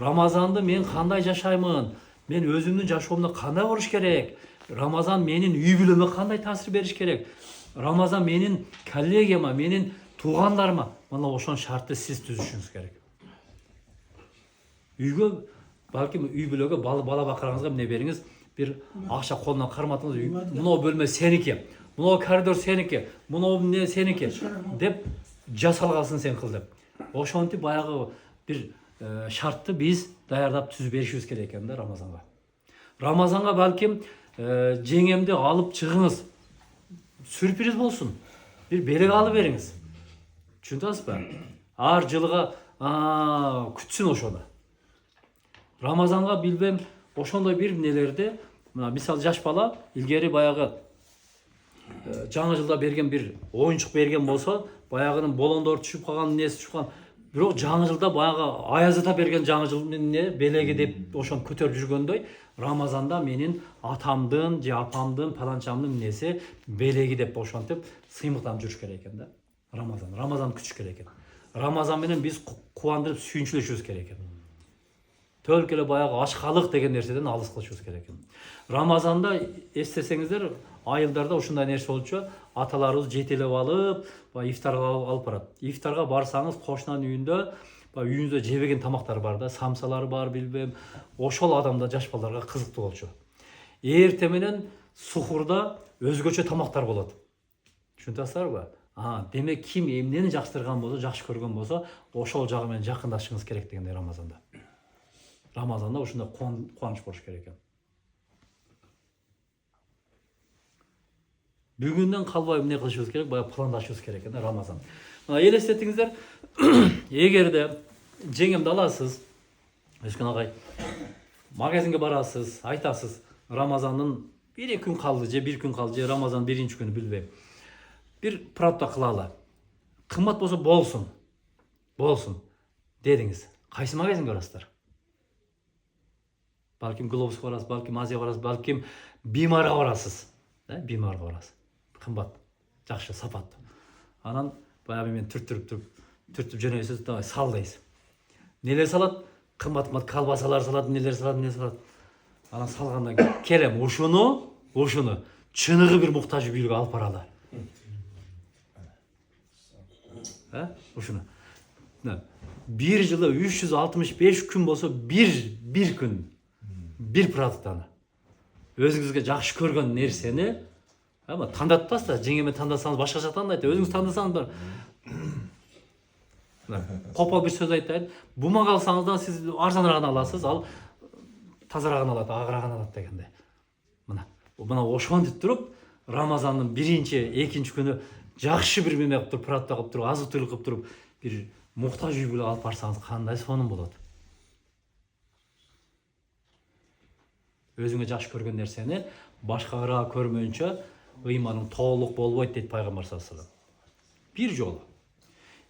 Рамазанды мен кандай жашаймын, мен өзүмдүн жашоомдо кандай болуш керек, Рамазан менин үй бүлөмө кандай таасир бериш керек, Рамазан менин коллегияма, менин туугандарыма, мына ошонун шартты сиз түзүшүңүз керек. Үйгө, балким үй бүлөгө бала бакыраңызга эмне бериңиз, бир акча колунан карматыңыз, мына бөлмө сеники, мына коридор сеники, мына эмне сеники деп жасалгасын сен кыл деп. Ошентип баягы бир шартты биз даярдап түзүп беришибиз керек экен да Рамазанга. Рамазанга балким жеңемди алып чыгыңыз. Сюрприз болсун. Бир белек алып бериңиз. Түшүнүп атасызбы? Ар жылга күтсүн ошону. Рамазанга билбем, ошондой бир нелерди, мисалы жаш бала илгери баягы жаңы жылда берген бир оюнчук берген болсо, баягынын болондору түшүп калган, неси түшүп калган. Бирок жаңы жылда баягы аяз ата берген жаңы жылдын белеги деп ошону көтөрүп жүргөндөй, Рамазанда менин атамдын же апамдын паланчамдын неси белеги деп ошентип сыймыктанып жүрүш керек экен да. Рамазан күтүш керек экен. Рамазан менен биз кубандырып сүйүнчүлөшүбүз керек экен. Төлкө эле баягы ачкалык деген нерседен алыс кылышыбыз керек экен. Рамазанда эстесеңиздер, айылдарда ушундай нерсе болчу, аталарыбыз жетелеп алып, ифтарга алып барат. Ифтарга барсаңыз, кошунанын үйүндө, үйүнүздө жебеген тамактар бар да, самсалар бар, билбем, ошол адамда жаш балдарга кызыктуу болчу. Эртең менен сухурда өзгөчө тамактар болот. Түшүнүп атасыздарбы? Демек ким эмнени жакштырган болсо, жакшы көргөн болсо, ошол жагы менен жакындашышыңыз керек дегендей Рамазанда. Рамазанда ушундай кубаныч болуш керек экен. Бүгүндөн калбай эмне кылышыбыз керек, баягы пландашыбыз керек экен Рамазан. Элестетиңиздер, эгерде жеңемди аласыз, Өскөн агай, магазинге барасыз, айтасыз, Рамазандын 1-2 күн калды, же 1 күн калды, же Рамазан 1-чи күнү билбейм. Бир правда кылалы. Кымбат болсо болсун. Болсун дедиңиз. Кайсы магазинге барасыздар? Балким Глобусқа барасыз, балким Азияга барасыз, балким Бимарга барасыз. Бимарга барасыз. Кымбат, жакшы, сапаттуу. Анан баягы мен түртүп жөнөйсүз, давай сал дейсиз. Нелер салат? Кымбат колбасалар салат, нелер салат. Анан салгандан кийин келем, ушуну чыныгы бир муктаж бийликке алып баралы. Ушуну. Bir жылы 365 күн болсо, bir күн, bir продуктаны. Өзүңүзгө жакшы көргөн нерсени, тандатпас да, жеңеме тандасаңыз башкача тандайт, өзүңүз тандасаңыз бар. Копал бир сөз айтайын. Бумага алсаңыздан сиз арзаныраагын аласыз, ал тазараагын алат, агыраагын алат дегенде. Мына ошентип туруп, Рамазандын 1-2 күнү жакшы бир меме кылып туруп, продукт кылып туруп, азык-түлүк кылып туруп, бир муктаж үй бүлө алып барсаңыз кандай сонун болот. Өзүңө жакшы көргөн нерсени башкага көрмөйүнчө ыйманың толук болбойт дейт пайгамбар саллаллаху алейхи вассалам. Бир жолу.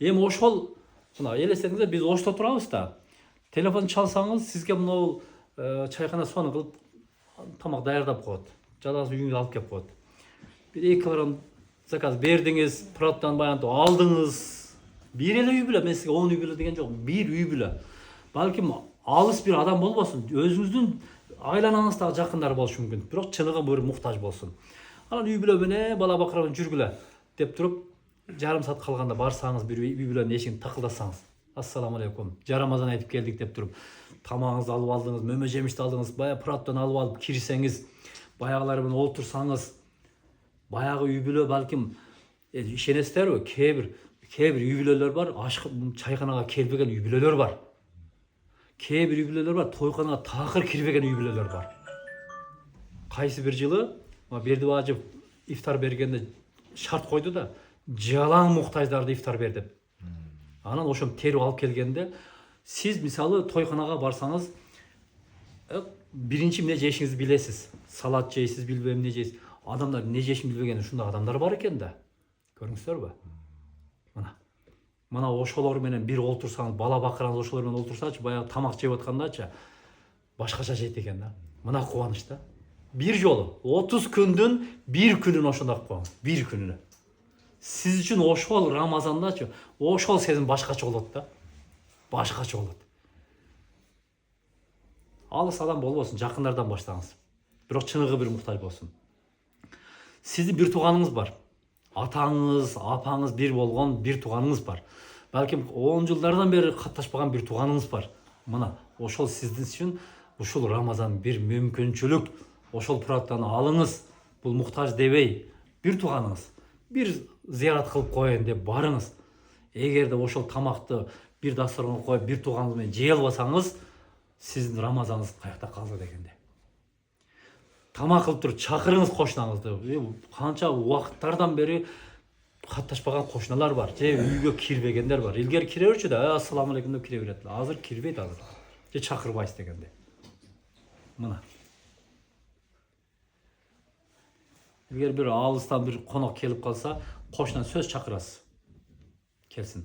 Эми ошол, мына элестетиңиздер, биз ошто турабыз да. Телефон чалсаңыз, сизге мына чайкана сону кылып тамак даярдап коет. Жадасыз үйүңүзгө алып келип коет. Бир 2 килограмм заказ бердиңиз, продукттан баянтып алдыңыз. Бир эле үй бүлө, мен сизге 10 үй бүлө деген жок, бир үй бүлө. Балким алыс бир адам болбосун, өзүңүздүн айланаңызда жакындар болушу мүмкүн, бирок чыныгы бир муктаж болсун. Анан үй бүлө менен бала бакыра менен жүргүлө деп туруп, жарым саат калганда барсаңыз, бир үй бүлөнүн эшигин такылдасаңыз, ассаламу алейкум, Рамазан айтып келдик деп туруп, тамагыңызды алып алдыңыз, мөмө жемишти алдыңыз, баягы продукттан алып кирсеңиз, баягылар менен олтурсаңыз, баягы үй бүлө балким ишенесиздерби, кээ бир үй бүлөлөр бар, чайканага келбеген үй бүлөлөр бар. Кээ бир үй бүлөлөр бар, тойканага такыр кирбеген үй бүлөлөр бар. Кайсы бир жылы Бердибажы ифтар бергенде шарт койду да, жалаң муктаждарды ифтар бер деп. Анан ошону терип алып келгенде, сиз мисалы тойканага барсаңыз, биринчи эмне жешиңизди билесиз. Салат жейсиз, билбем эмне жейсиз. Адамдар эмне жешин билбеген ушундай адамдар бар экен да. Көрүңүздөрбү? Мына ошолор менен бир олтурсаңыз, бала бакыраңыз ошолор менен олтурсачы, баягы тамак жеп аткандачы башкача жейт экен да. Мына кубаныч да. Бир жолу 30 күндүн 1 күнүн ошондой кылып коюңуз, 1 күнүнө. Сиз үчүн ошол Рамазандачы, ошол сезим башкача болот да. Башкача болот. алыс адам болбосун, жакындардан баштаңыз. Бирок чыныгы бир муктаж болсун. Сиздин бир тууганыңыз бар. Атаңыз, апаңыз бир болгон бир тууганыңыз бар. Балким 10 жылдардан бери катташпаган бир тууганыңыз бар. Мына ошол сиздин үчүн ушул Рамазан бир мүмкүнчүлүк. Ошол проектаны алыңыз. Бул муктаж дебей, бир тууганыңыз бир зыярат кылып коеюн деп барыңыз. Эгерде ошол тамакты бир дасторконго коюп бир тууганыңыз менен жей албасаңыз, сиздин Рамазаныңыз каякта калды дегенде. Тамак кылып туруп чакырыңыз кошунаңызды. Канча убакыттардан бери катташпаган кошуналар бар. Же үйгө кирбегендер бар. Илгери кире берчү да, ассаламу алейкум деп кире берет. Азыр кирбейт азыр. Же чакырбайсыз дегенде. Мына. Илгери бир алыстан бир конок келип калса, кошунан сөз чакырасыз. Келсин.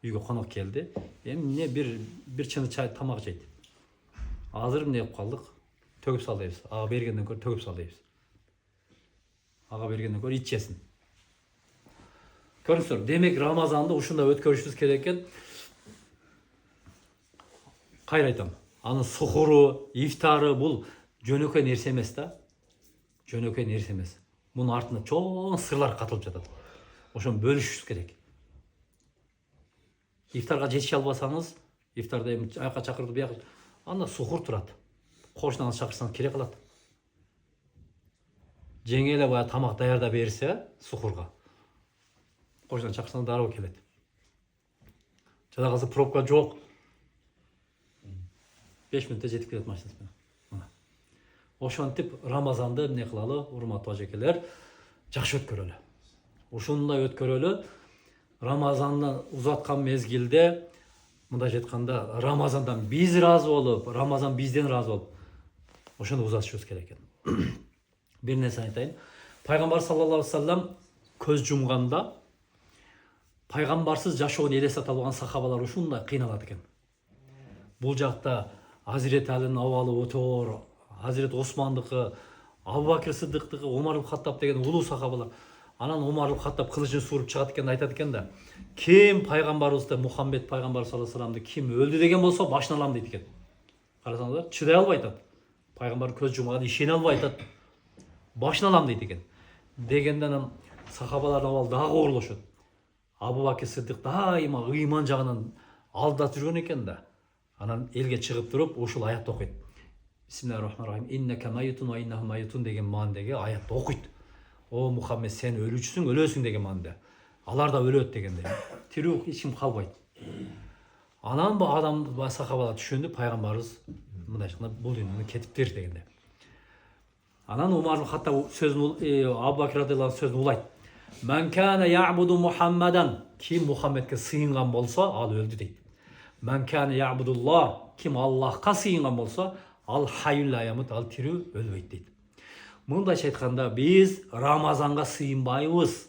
Үйгө конок келди. Эмне бир чыны чай тамак жейт. Азыр эмне кылып калдык? Төгүп сал дейбиз. Ага бергенден көрө төгүп сал дейбиз. Ага бергенден көрө ит жесин. Көрүңүздөр, демек Рамазанды ушундай өткөрүшүбүз керек экен. Кайра айтам. Анын сухуру, ифтары бул жөнөкөй нерсе эмес да. Жөнөкөй нерсе эмес. Мунун артында чоң сырлар катылып жатат. Ошону бөлүшүбүз керек. Ифтарга жетише албасаңыз, ифтарда эми аяка чакырды, бияка анда сухур турат. Кошунаңыз чакырсаңыз керек кылат. Жеңе эле баягы тамак даярдап берсе, сухурга. Кошунан чакырсаң дароо келет. Жада калса пробка жок. 5 мүнөттө жетип келет машинасы менен. Ошентип Рамазанды эмне кылалы, урматтуу ажекелер, жакшы өткөрөлү. Ушундай өткөрөлү. Рамазанды узаткан мезгилде, мындай айтканда, Рамазандан биз ыраазы болуп, Рамазан бизден ыраазы болуп, ошону узатышыбыз керек экен. Бир нерсе айтайын. Пайгамбар саллаллаху алейхи вассалам көз жумганда пайгамбарсыз жашоонун элестете албаган сахабалар ушундай кыйналат экен. Бул жакта Азирет Алинин абалы өтө оор, Азирет Османдыкы, Абу Бакир Сыддыктыкы, Омар ибн Хаттаб деген улуу сахабалар. Анан Омар ибн Хаттаб кылычын сууруп чыгат экен, айтат экен да. Ким пайгамбарыбызды, Мухаммед пайгамбар саллаллаху алейхи вассаламды ким өлдү деген болсо башын алам дейт экен. Карасаңыздар, чыдай албай атат. Пайгамбар көз жумганда ишене албай атат. Башын алам дейт экен. Дегенде анан сахабалардын абалы дагы оорлошот. Абу Бакир Сыддык дайыма ыйман жагынан алдап жүргөн экен да. Анан элге чыгып туруп ушул аятты окуйт. Бисмиллахир-рахманир-рахим. Иннека майютун ва иннахум майютун деген маанидеги аятты окуйт. О Мухаммед, сен өлүүчүсүң, өлөсүң деген мааниде. Алар да өлөт дегенде. Тирүү эч ким калбайт. Анан бу адам сахабалар түшүндү, пайгамбарыбыз мындай айтканда бул дүйнөдөн кетиптир дегенде. Анан Умар ибн Хаттаб сөзүн Абу Бакир радыйаллаху анху сөзүн улайт. Мен кана я'буду Мухаммадан, ким Мухаммедке сыйынган болсо, ал өлдү дейт. Мен кана я'будуллах, ким Аллахка сыйынган болсо, ал хайюл ла ямут, ал тирүү өлбөйт дейт. Мындайча айтканда, биз Рамазанга сыйынбайбыз.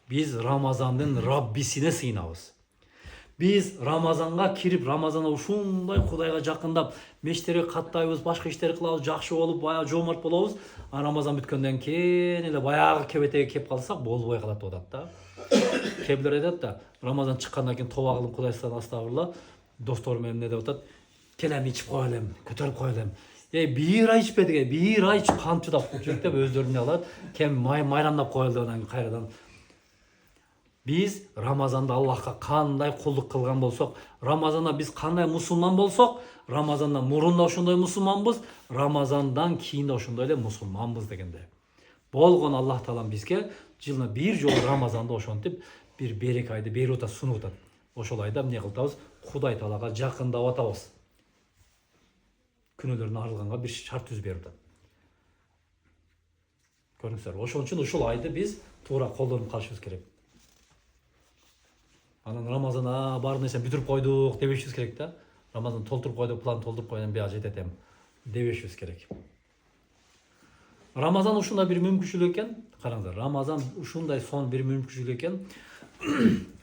Биз Рамазандын Раббисине сыйынабыз. Биз Рамазанга кирип, Рамазанда ушундай Кудайга жакындап, мештерге каттайбыз, башка иштер кылабыз, жакшы болуп, баягы жоомарт болобуз. А Рамазан бүткөндөн кийин эле баягы кебетеге кеп калсак, болбой калат деп атат да. Кебилер айтат да, Рамазан чыккандан кийин тоба кылып Кудайдан астагфирулла, достору менен эмне деп атат? Келем ичип коелем, көтөрүп коелем. Бир ай ичпедик, бир ай кантып чыдап жүрүп деп өздөрүнө алат. Кем майрамдап коелду анан кайрадан. Биз Рамазанда Аллахка кандай кулдук кылган болсок, Рамазанда биз кандай мусулман болсок, Рамазандан мурун да ошондой мусулманбыз, Рамазандан кийин да ошондой эле мусулманбыз дегенде. Болгон Аллах Таалам бизге жылына бир жолу Рамазанда ошентип бир берек айды берип атат, сунуп атат. Ошол айда эмне кылабыз? Кудай Таалага жакындап атабыз. Күнөөлөрдөн арылганга бир шарт түзүп берип атат. Көрүңүздөр, ошон үчүн ушул айды биз туура колдонуп калышыбыз керек. Анан Рамазан бар нерсени бүтүрүп койдук дебешибиз керек да. Рамазан толтуруп койдук, план толтуруп койдум, бияга жетет эми дебешибиз керек. Рамазан ушундай бир мүмкүнчүлүк экен. Караңыздар, Рамазан ушундай сон бир мүмкүнчүлүк экен.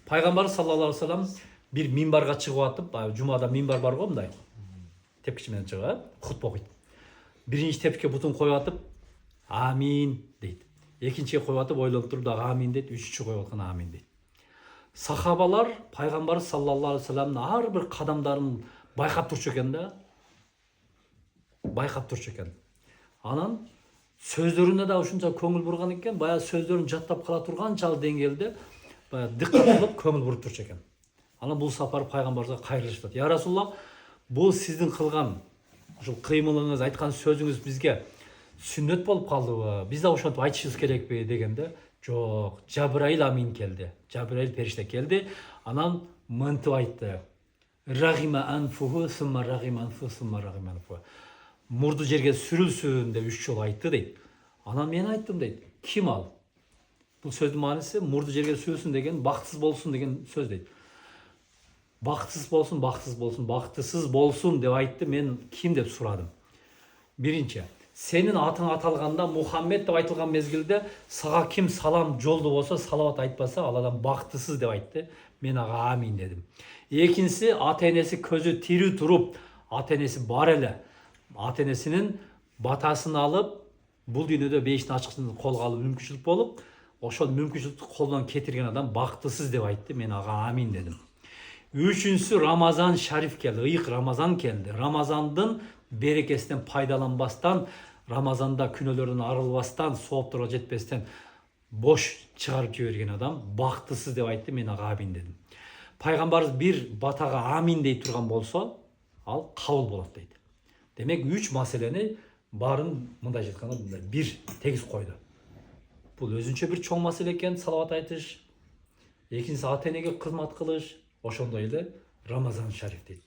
Пайгамбар саллаллаху алейхи вассалам бир минбарга чыгып атып, жумада минбар бар го мындай. Тепкичи менен чыгып, хутба окуйт. Биринчи тепкичке бутун коюп атып, амин дейт. Экинчиге коюп атып, ойлонуп туруп дагы амин дейт, үчүнчү коюп атканда амин дейт. Сахабалар пайгамбар саллаллаху алейхи вассаламдын ар бир кадамдарын байкап турчу экен да. байкап турчу экен. Анан сөздөрүнө да ушунча көңүл бурган экен, баягы сөздөрүн жаттап кала турганчалык деңгээлде баягы диккат кылып көңүл буруп турчу экен. Анан бул сапар пайгамбарыбызга кайрылышып атат. Я Расулуллах, бул сиздин кылган ушул кыймылыңыз, айткан сөзүңүз бизге сүннөт болуп калдыбы? Биз да ошентип айтышыбыз керекпи дегенде, жок, Жабраил амин келди. Жабраил периште келди. Анан мынтип айтты. Рагима анфуху, сумма рагима анфуху, сумма рагима анфуху. Мурду жерге сүрүлсүн деп 3 жолу айтты дейт. Анан мен айттым дейт. Ким ал? Бул сөздүн мааниси мурду жерге сүрүлсүн деген бактысыз болсун деген сөз дейт. Бактысыз болсун, бактысыз болсун, бактысыз болсун деп айтты. Мен ким деп сурадым. Биринчи, сенин атың аталганда Мухаммед деп айтылган мезгилде сага ким салам жолду болсо, салават айтпаса, ал адам бактысыз деп айтты. Мен ага амин дедим. Экинчиси, ата энеси көзү тирүү туруп, ата энеси бар эле, ата энесинин батасын алып, бул дүйнөдө бейиштин ачкычын колго алуу мүмкүнчүлүк болуп, ошол мүмкүнчүлүктү колдон кетирген адам бактысыз деп айтты. Мен ага амин дедим. Үчүнчүсү, Рамазан шариф келди, ыйык Рамазан келди. Рамазандын берекесинен пайдаланбастан, Рамазанда күнөөлөрдөн арылбастан, соопторго жетпестен бош чыгарып жиберген адам бактысыз деп айтты. Мен ага амин дедим. Пайгамбарыбыз бир батага амин дей турган болсо, ал кабыл болот дейт. Демек 3 маселени барын мындай айтканда бир тегиз койду. Бул өзүнчө бир чоң маселе экен, салават айтыш. Экинчиси, ата энеге кызмат кылыш. Ошондой эле Рамазан шариф дейт.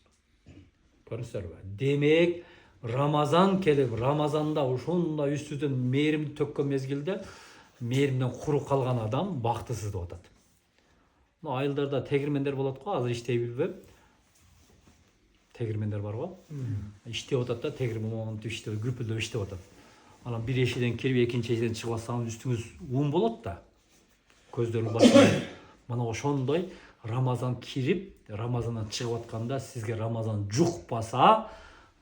Көрүңүздөрбү? Демек, Рамазан келип, Рамазанда ушундай үстүдөн мээримди төккөн мезгилде мээримден куру калган адам бактысыз деп атат. Айылдарда тегирмендер болот го, азыр иштей билбеп. Тегирмендер бар го. Иштеп атат да, тегирмен иштеп, күпүлдөп иштеп атат. Анан бир эшиден кирип, экинчи эшиден чыгып атсаңыз үстүңүз ун болот да. Көздөрүңүз башка. Мана ошондой Рамазан кирип, Рамазандан чыгып атканда сизге Рамазан жукпаса,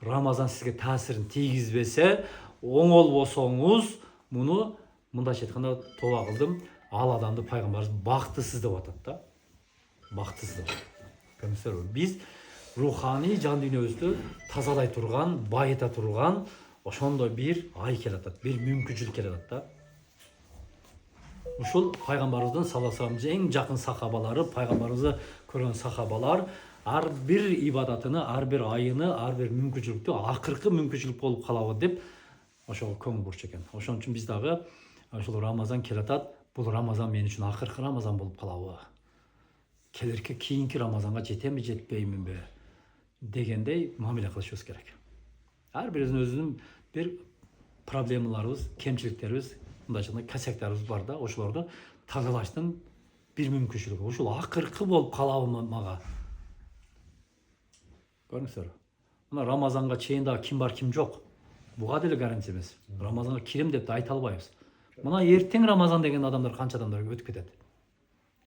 Рамазан сизге таасирин тийгизбесе, оңолбосоңуз, муну мындайча айтканда тооба кылдым, ал адамды пайгамбарыбыз бактысыз деп атат да. Бактысыз деп. Көрүңүздөрбү? Биз руханий жан дүйнөбүздү тазалай турган, байыта турган ошондой бир ай келатат, бир мүмкүнчүлүк келатат да. Ушул пайгамбарыбыздын саллаллаху алейхи ва саллям эң жакын сахабалары, пайгамбарыбызды көргөн сахабалар ар бир ибадатыны, ар бир айыны, ар бир мүмкүнчүлүктү акыркы мүмкүнчүлүк болуп калабы деп ошого көңүл бурчу экен. Ошон үчүн биз дагы ушул Рамазан келатат. Бул Рамазан мен үчүн акыркы Рамазан болуп калабы? Келерки кийинки Рамазанга жетемби, жетпейминби дегендей мамиле кылышыбыз керек. Ар бирибиздин өзүнүн бир проблемаларыбыз, кемчиликтерибиз, мындайча кесектерибиз бар да, ошолорду тазалаштын бир мүмкүнчүлүгү. Ушул акыркы болуп калабы мага? Көрүңүздөр. Мына Рамазанга чейин дагы ким бар, ким жок. Буга деле гарантия эмес. Рамазанга кирем деп да айта албайбыз. Мына эртең Рамазан деген адамдар канча адамдар өтүп кетет.